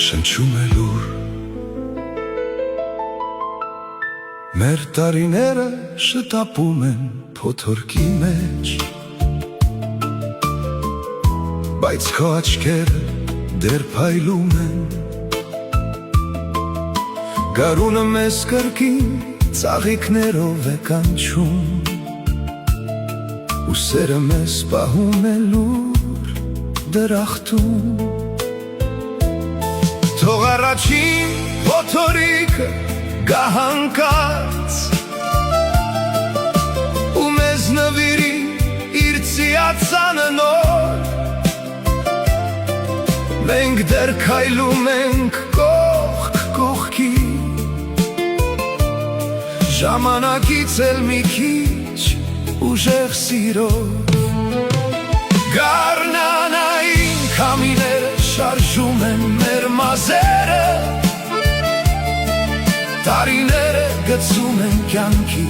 շնչում է լուր Մեր տարիները շտապում են փոթորկի մեջ Բայց քո աչքերը դեռ փայլում են Գարունը մեզ կրկին ծաղիկներով է կանչում Ու սերը մեզ պահում է լուր դրախտում Թող առաջին փոթորիկը գա հանկարծ Ու մեզ նվիրի իր ծիածանը նոր Մենք դեռ քայլում ենք կողք կողքի Ժամանակից էլ մի քիչ ուժեղ սիրով Գարնանային քամիները շարժում են մեր մազերը Տարիները գցում են կյանքի